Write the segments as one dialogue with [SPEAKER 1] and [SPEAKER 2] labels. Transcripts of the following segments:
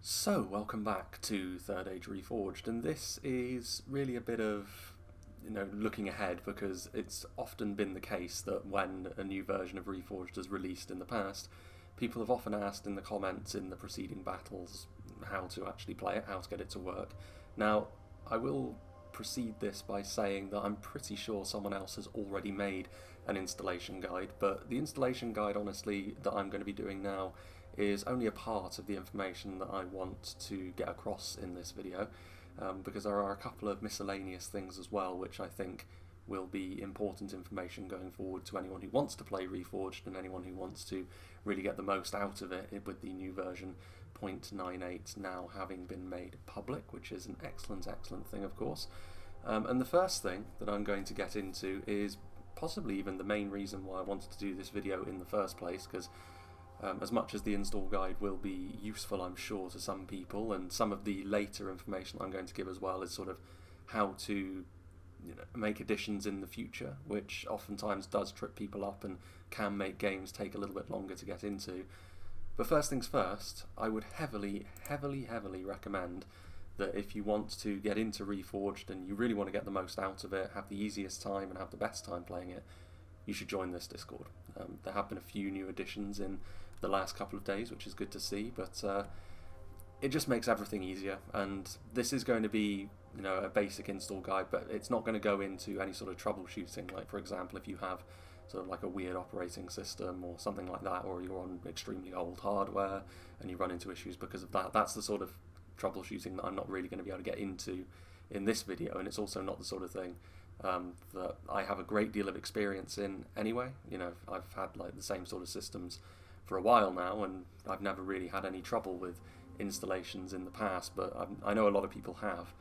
[SPEAKER 1] So, welcome back to Third Age Reforged, and this is really a bit of, looking ahead, because it's often been the case that when a new version of Reforged is released in the past, people have often asked in the comments in the preceding battles how to actually play it, how to get it to work. Now, I will precede this by saying that I'm pretty sure someone else has already made an installation guide, but the installation guide, honestly, that I'm going to be doing now is only a part of the information that I want to get across in this video, because there are a couple of miscellaneous things as well which I think will be important information going forward to anyone who wants to play Reforged and anyone who wants to really get the most out of it with the new version 0.98 now having been made public, which is an excellent thing, of course. And the first thing that I'm going to get into is possibly even the main reason why I wanted to do this video in the first place, because as much as the install guide will be useful, I'm sure, to some people, and some of the later information I'm going to give as well is sort of how to make additions in the future, which oftentimes does trip people up and can make games take a little bit longer to get into. But first things first, I would heavily recommend that if you want to get into Reforged and you really want to get the most out of it, have the easiest time and have the best time playing it, you should join this Discord. There have been a few new additions in the last couple of days, which is good to see, but it just makes everything easier. And this is going to be a basic install guide, but it's not going to go into any sort of troubleshooting. Like, for example, if you have sort of like a weird operating system or something like that, or you're on extremely old hardware and you run into issues because of that, that's the sort of troubleshooting that I'm not really going to be able to get into in this video. And it's also not the sort of thing that I have a great deal of experience in anyway. I've had like the same sort of systems for a while now, and I've never really had any trouble with installations in the past, but I know a lot of people have,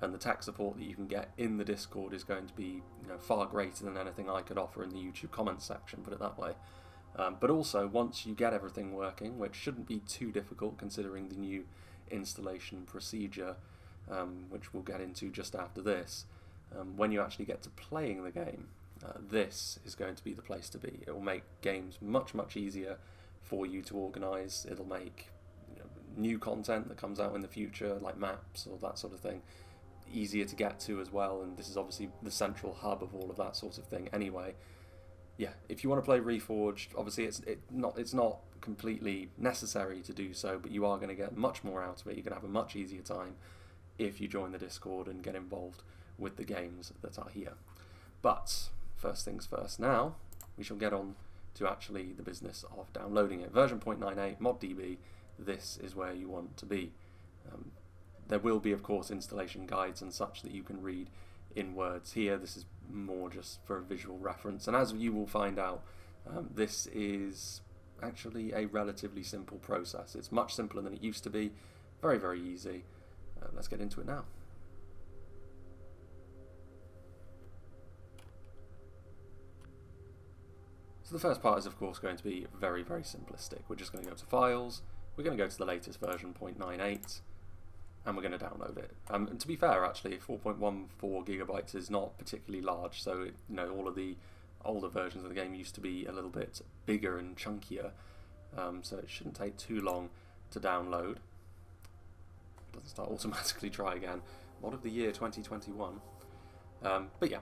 [SPEAKER 1] and the tech support that you can get in the Discord is going to be far greater than anything I could offer in the YouTube comments section, put it that way. But also, once you get everything working, which shouldn't be too difficult considering the new installation procedure, which we'll get into just after this, when you actually get to playing the game, this is going to be the place to be. It will make games much easier for you to organise. It'll make new content that comes out in the future, like maps or that sort of thing, easier to get to as well, and this is obviously the central hub of all of that sort of thing anyway. Yeah, if you want to play Reforged, obviously it's not completely necessary to do so, but you are going to get much more out of it. You're going to have a much easier time if you join the Discord and get involved with the games that are here. But first things first, now we shall get on to actually the business of downloading it. Version 0.98, ModDB, this is where you want to be. There will be, of course, installation guides and such that you can read in words here. This is more just for a visual reference, and as you will find out, this is actually a relatively simple process. It's much simpler than it used to be. Very easy. Let's get into it now. So the first part is, of course, going to be very simplistic. We're just going to go to Files, we're going to go to the latest version 0.98, and we're going to download it. And to be fair, actually, 4.14 gigabytes is not particularly large, so all of the older versions of the game used to be a little bit bigger and chunkier, so it shouldn't take too long to download. It doesn't start automatically, try again. Mod of the year 2021. But yeah.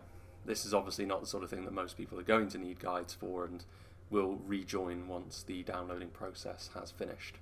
[SPEAKER 1] This is obviously not the sort of thing that most people are going to need guides for, and will rejoin once the downloading process has finished.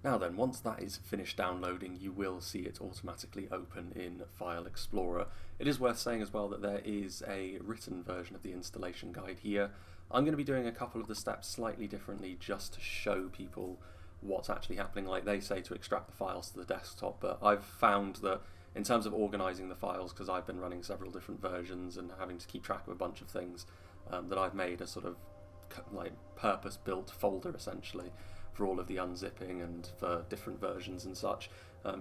[SPEAKER 1] Now then, once that is finished downloading, you will see it automatically open in File Explorer. It is worth saying as well that there is a written version of the installation guide here. I'm going to be doing a couple of the steps slightly differently just to show people what's actually happening. Like they say to extract the files to the desktop, but I've found that in terms of organising the files, because I've been running several different versions and having to keep track of a bunch of things, that I've made a sort of like purpose-built folder essentially for all of the unzipping and for different versions and such.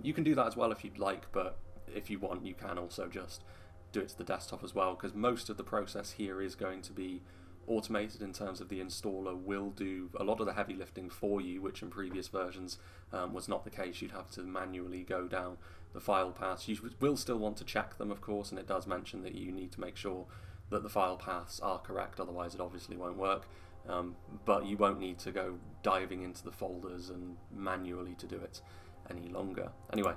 [SPEAKER 1] You can do that as well if you'd like, but if you want, you can also just do it to the desktop as well, because most of the process here is going to be automated in terms of the installer will do a lot of the heavy lifting for you, which in previous versions was not the case. You'd have to manually go down the file paths. You will still want to check them, of course, and it does mention that you need to make sure that the file paths are correct, otherwise it obviously won't work. But you won't need to go diving into the folders and manually to do it any longer. Anyway,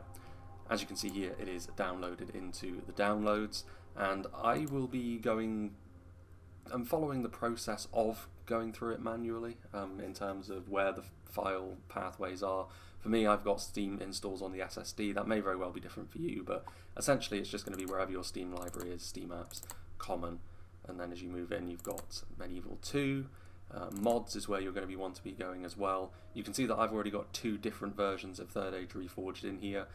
[SPEAKER 1] as you can see here, it is downloaded into the downloads, and I will be I'm following the process of going through it manually in terms of where the file pathways are. For me, I've got Steam installs on the SSD. That may very well be different for you, but essentially it's just going to be wherever your Steam library is, Steam apps, common, and then as you move in you've got Medieval 2, mods is where you're going to want to be going as well. You can see that I've already got 2 different versions of Third Age Reforged in here.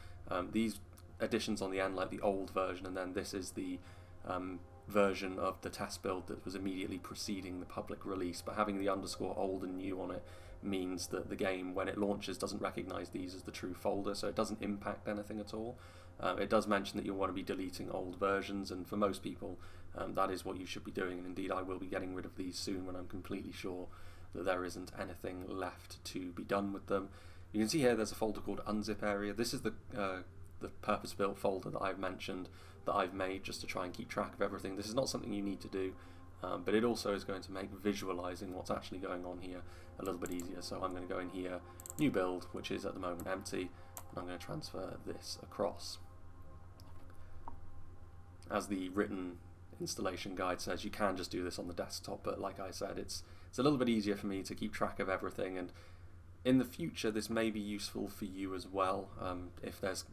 [SPEAKER 1] These additions on the end, like the old version, and then this is the version of the test build that was immediately preceding the public release, but having the _old and new on it means that the game, when it launches, doesn't recognize these as the true folder, so it doesn't impact anything at all. It does mention that you'll want to be deleting old versions, and for most people that is what you should be doing, and indeed I will be getting rid of these soon when I'm completely sure that there isn't anything left to be done with them. You can see here there's a folder called unzip area. This is the purpose-built folder that I've mentioned that I've made just to try and keep track of everything. This is not something you need to do, but it also is going to make visualizing what's actually going on here a little bit easier. So I'm going to go in here, new build, which is at the moment empty, and I'm going to transfer this across. As the written installation guide says, you can just do this on the desktop, but like I said, it's a little bit easier for me to keep track of everything, and in the future this may be useful for you as well. If there's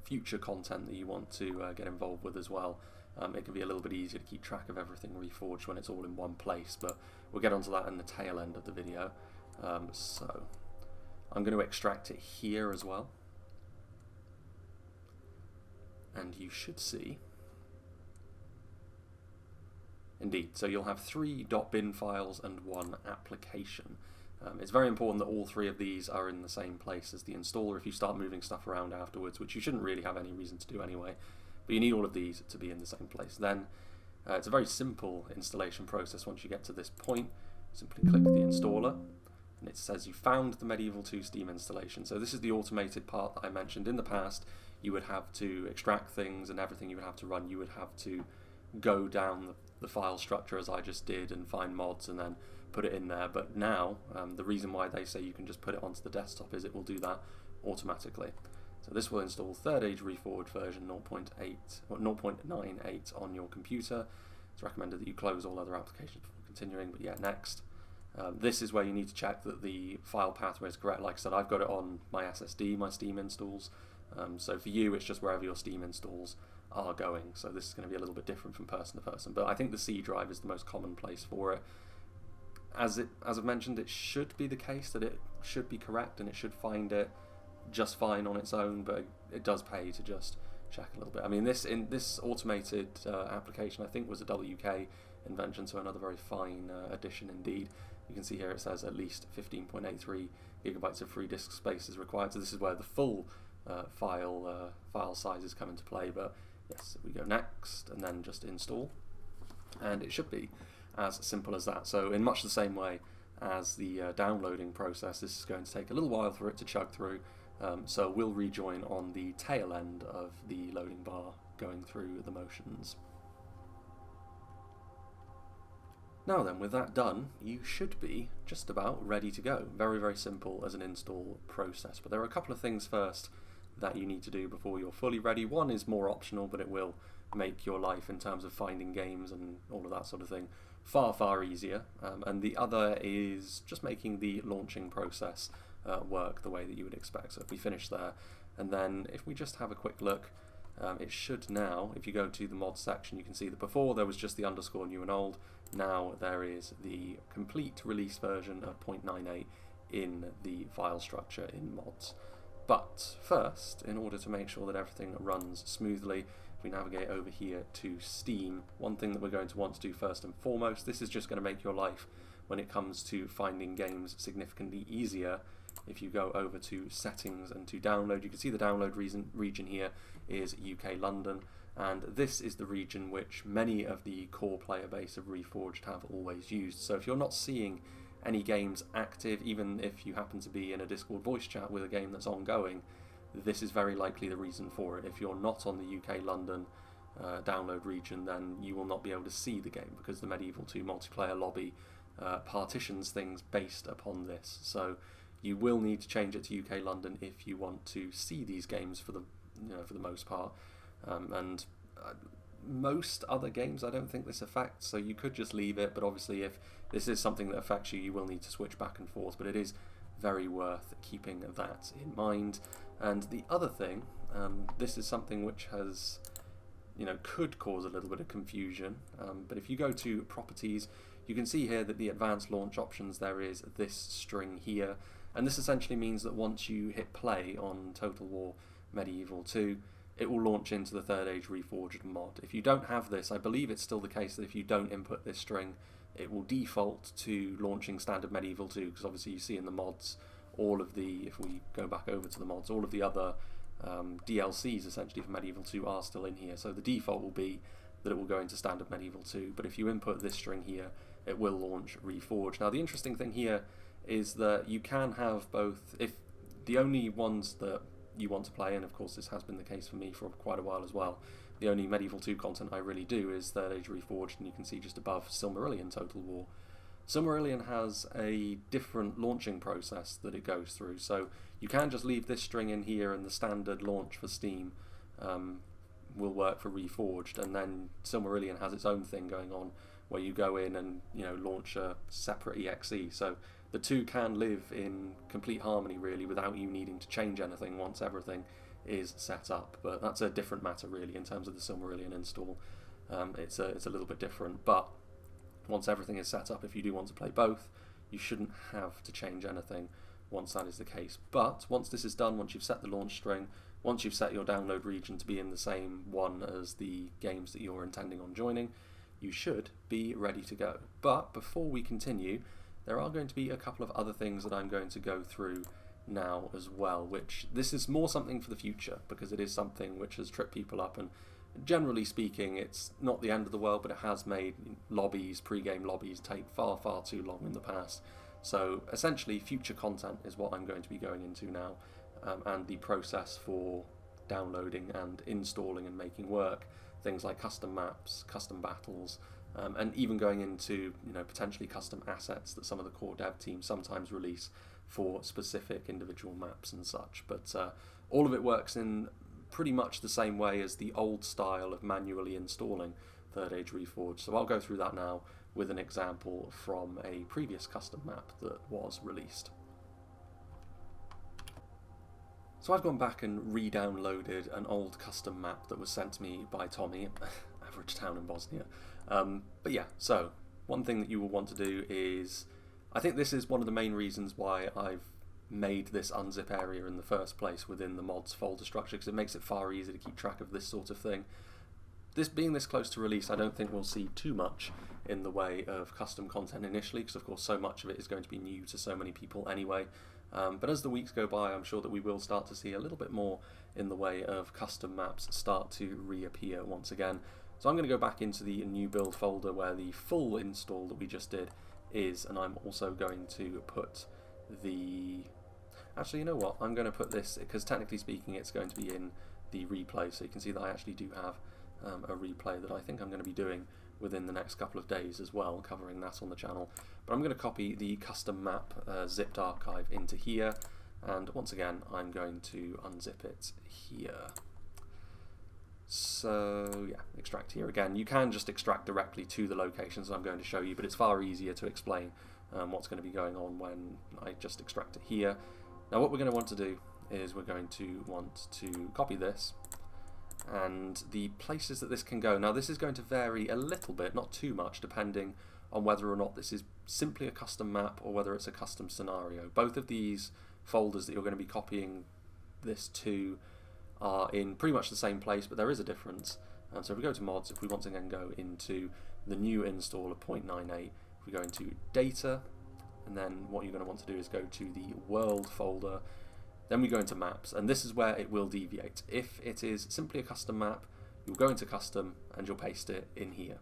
[SPEAKER 1] future content that you want to get involved with as well, it can be a little bit easier to keep track of everything Reforged when it's all in one place, but we'll get onto that in the tail end of the video. So I'm going to extract it here as well, and you should see. Indeed, so you'll have 3 .bin files and 1 application. It's very important that all 3 of these are in the same place as the installer if you start moving stuff around afterwards, which you shouldn't really have any reason to do anyway, but you need all of these to be in the same place. Then it's a very simple installation process. Once you get to this point, simply click the installer, and it says you found the Medieval 2 Steam installation. So this is the automated part that I mentioned. In the past, you would have to extract things and everything you would have to run. You would have to go down the file structure as I just did and find mods and then put it in there. But now, the reason why they say you can just put it onto the desktop is it will do that automatically. So this will install Third Age Reforged version 0.8 or 0.98 on your computer. It's recommended that you close all other applications before continuing, but yeah, next. This is where you need to check that the file pathway is correct. Like I said, I've got it on my SSD, my Steam installs. So for you, it's just wherever your Steam installs are going. So this is going to be a little bit different from person to person, but I think the C drive is the most common place for it. As I've mentioned, it should be the case that it should be correct and it should find it just fine on its own, but it does pay to just check a little bit. I mean, this automated application I think was a WK invention, so another very fine addition indeed. You can see here it says at least 15.83 gigabytes of free disk space is required, so this is where the full file sizes come into play. But yes, we go next and then just install, and it should be as simple as that. So in much the same way as the downloading process, this is going to take a little while for it to chug through, so we'll rejoin on the tail end of the loading bar going through the motions. Now then, with that done, you should be just about ready to go. Very, very simple as an install process, but there are a couple of things first that you need to do before you're fully ready. One is more optional, but it will make your life in terms of finding games and all of that sort of thing far, far easier. And the other is just making the launching process work the way that you would expect. So if we finish there, and then if we just have a quick look, it should now, if you go to the mod section, you can see that before there was just the _new and old. Now there is the complete release version of 0.98 in the file structure in mods. But first, in order to make sure that everything runs smoothly, if we navigate over here to Steam, one thing that we're going to want to do first and foremost, this is just going to make your life when it comes to finding games significantly easier. If you go over to settings and to download, you can see the download region here is UK London, and this is the region which many of the core player base of Reforged have always used. So if you're not seeing any games active, even if you happen to be in a Discord voice chat with a game that's ongoing, this is very likely the reason for it. If you're not on the UK London download region, then you will not be able to see the game, because the Medieval 2 multiplayer lobby partitions things based upon this. So you will need to change it to UK London if you want to see these games for the most part. And most other games I don't think this affects, so you could just leave it, but obviously if this is something that affects you, you will need to switch back and forth, but it is very worth keeping that in mind. And the other thing, this is something which has, could cause a little bit of confusion, but if you go to properties, you can see here that the advanced launch options, there is this string here, and this essentially means that once you hit play on Total War Medieval 2, it will launch into the Third Age Reforged mod. If you don't have this, I believe it's still the case that if you don't input this string, it will default to launching standard Medieval 2, because obviously you see in the mods all of the, if we go back over to the mods, all of the other DLCs essentially for Medieval 2 are still in here. So the default will be that it will go into standard Medieval 2, but if you input this string here, it will launch Reforged. Now the interesting thing here is that you can have both, if the only ones that you want to play, and of course this has been the case for me for quite a while as well, the only Medieval 2 content I really do is Third Age Reforged, and you can see just above Silmarillion Total War. Silmarillion has a different launching process that it goes through, so you can just leave this string in here and the standard launch for Steam will work for Reforged, and then Silmarillion has its own thing going on where you go in and launch a separate exe. So the two can live in complete harmony really without you needing to change anything once everything is set up, but that's a different matter really in terms of the Silmarillion install. It's a little bit different, but once everything is set up, if you do want to play both, you shouldn't have to change anything once that is the case. But once this is done, once you've set the launch string, once you've set your download region to be in the same one as the games that you're intending on joining, you should be ready to go. But before we continue, there are going to be a couple of other things that I'm going to go through now as well, which this is more something for the future, because it is something which has tripped people up, and generally speaking it's not the end of the world, but it has made lobbies, pre-game lobbies, take far too long in the past. So essentially future content is what I'm going to be going into now, and the process for downloading and installing and making work things like custom maps, custom battles, and even going into potentially custom assets that some of the core dev teams sometimes release for specific individual maps and such. But all of it works in pretty much the same way as the old style of manually installing Third Age Reforged. So I'll go through that now with an example from a previous custom map that was released. So I've gone back and re-downloaded an old custom map that was sent to me by Tommy, average town in Bosnia. But yeah, so one thing that you will want to do is, I think this is one of the main reasons why I've made this unzip area in the first place within the mods folder structure, because it makes it far easier to keep track of this sort of thing. This being this close to release, I don't think we'll see too much in the way of custom content initially, because of course so much of it is going to be new to so many people anyway. But as the weeks go by, I'm sure that we will start to see a little bit more in the way of custom maps start to reappear once again. So I'm going to go back into the new build folder where the full install that we just did is, and I'm also going to put the... Actually, you know what? I'm going to put this, because technically speaking it's going to be in the replay, so you can see that I actually do have a replay that I think I'm going to be doing within the next couple of days as well, covering that on the channel. But I'm going to copy the custom map zipped archive into here, and once again I'm going to unzip it here. So yeah, extract here again. You can just extract directly to the locations I'm going to show you, but it's far easier to explain what's going to be going on when I just extract it here. Now what we're going to want to do is we're going to want to copy this, and the places that this can go. Now this is going to vary a little bit, not too much, depending on whether or not this is simply a custom map or whether it's a custom scenario. Both of these folders that you're going to be copying this to are in pretty much the same place, but there is a difference. So if we go to mods, if we once again go into the new install of 0.98, if we go into data, and then what you're going to want to do is go to the world folder, then we go into maps, and this is where it will deviate. If it is simply a custom map, you'll go into custom and you'll paste it in here.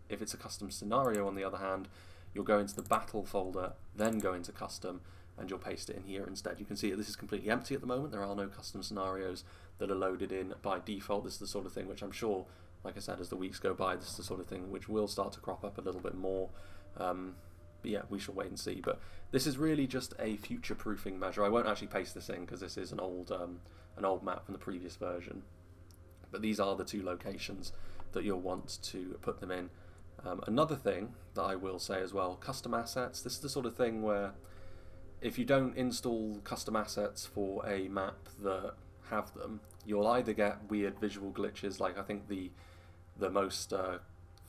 [SPEAKER 1] If it's a custom scenario, on the other hand, you'll go into the battle folder, then go into custom, and you'll paste it in here instead. You can see that this is completely empty at the moment. There are no custom scenarios that are loaded in by default. This is the sort of thing which I'm sure, like I said, as the weeks go by, this is the sort of thing which will start to crop up a little bit more. But yeah, we shall wait and see. But this is really just a future-proofing measure. I won't actually paste this in because this is an old map from the previous version. But these are the two locations that you'll want to put them in. Another thing that I will say as well, custom assets. This is the sort of thing where if you don't install custom assets for a map that have them, you'll either get weird visual glitches, like I think the most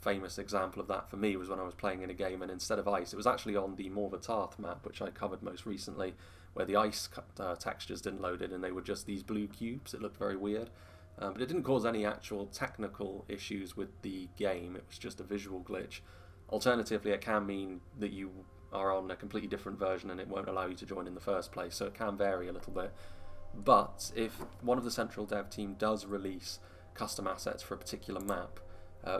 [SPEAKER 1] famous example of that for me was when I was playing in a game and instead of ice, it was actually on the Morva Tarth map, which I covered most recently, where the ice textures didn't load in and they were just these blue cubes. It looked very weird. But it didn't cause any actual technical issues with the game, it was just a visual glitch. Alternatively, it can mean that you are on a completely different version and it won't allow you to join in the first place, so it can vary a little bit. But if one of the central dev team does release custom assets for a particular map,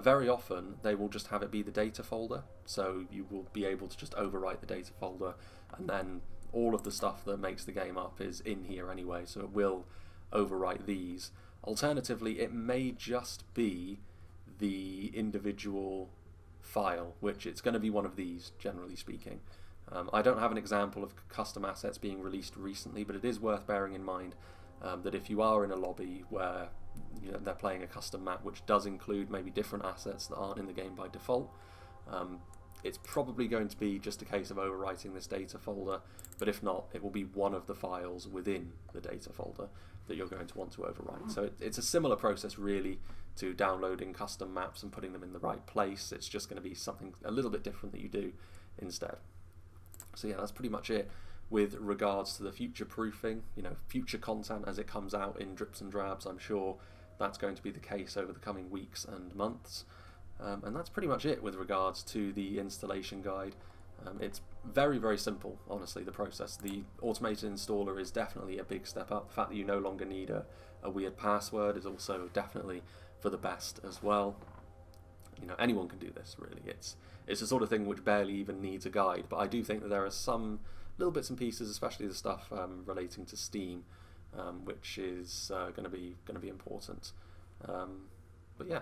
[SPEAKER 1] very often they will just have it be the data folder, so you will be able to just overwrite the data folder, and then all of the stuff that makes the game up is in here anyway, so it will overwrite these. Alternatively, it may just be the individual file, which it's going to be one of these, generally speaking. I don't have an example of custom assets being released recently, but it is worth bearing in mind that if you are in a lobby where they're playing a custom map which does include maybe different assets that aren't in the game by default, it's probably going to be just a case of overwriting this data folder, but if not, it will be one of the files within the data folder that you're going to want to overwrite. So it's a similar process really to downloading custom maps and putting them in the right place. It's just going to be something a little bit different that you do instead. So yeah, that's pretty much it with regards to the future proofing, future content as it comes out in drips and drabs. I'm sure that's going to be the case over the coming weeks and months. And that's pretty much it with regards to the installation guide. It's very, very simple, honestly, the process. The automated installer is definitely a big step up. The fact that you no longer need a weird password is also definitely for the best as well. Anyone can do this, really. It's the sort of thing which barely even needs a guide, but I do think that there are some little bits and pieces, especially the stuff relating to Steam, which is going to be important. But yeah.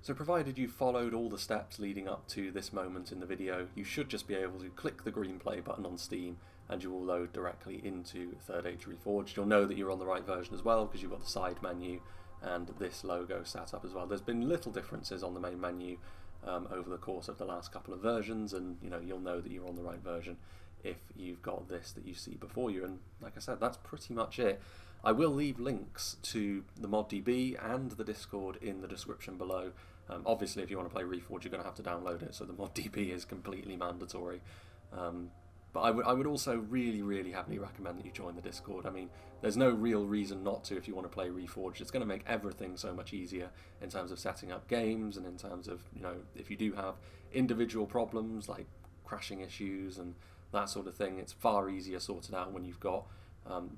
[SPEAKER 1] So provided you followed all the steps leading up to this moment in the video, you should just be able to click the green play button on Steam and you will load directly into Third Age Reforged. You'll know that you're on the right version as well because you've got the side menu and this logo set up as well. There's been little differences on the main menu over the course of the last couple of versions, and you'll know that you're on the right version if you've got this that you see before you. And like I said, that's pretty much it. I will leave links to the ModDB and the Discord in the description below. Obviously, if you want to play Reforged, you're going to have to download it, so the ModDB is completely mandatory. But I would also really, really heavily recommend that you join the Discord. I mean, there's no real reason not to if you want to play Reforged. It's going to make everything so much easier in terms of setting up games and in terms of, if you do have individual problems like crashing issues and that sort of thing, it's far easier sorted out when you've got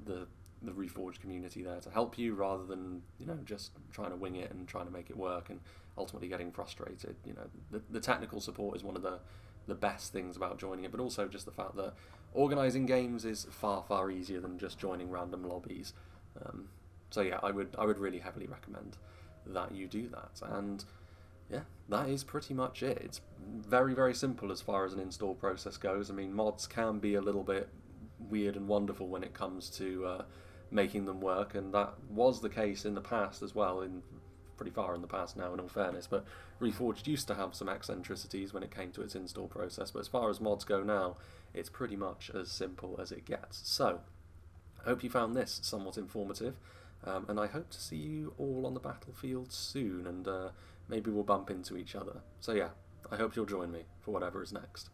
[SPEAKER 1] the Reforged community there to help you rather than, just trying to wing it and trying to make it work and ultimately getting frustrated. The technical support is one of the best things about joining it, but also just the fact that organising games is far, far easier than just joining random lobbies. So yeah, I would really heavily recommend that you do that. And yeah, that is pretty much it. It's very, very simple as far as an install process goes. I mean, mods can be a little bit weird and wonderful when it comes to making them work, and that was the case in the past as well, in pretty far in the past now in all fairness, but Reforged used to have some eccentricities when it came to its install process, but as far as mods go now, it's pretty much as simple as it gets. So, I hope you found this somewhat informative, and I hope to see you all on the battlefield soon, and maybe we'll bump into each other. So yeah, I hope you'll join me for whatever is next.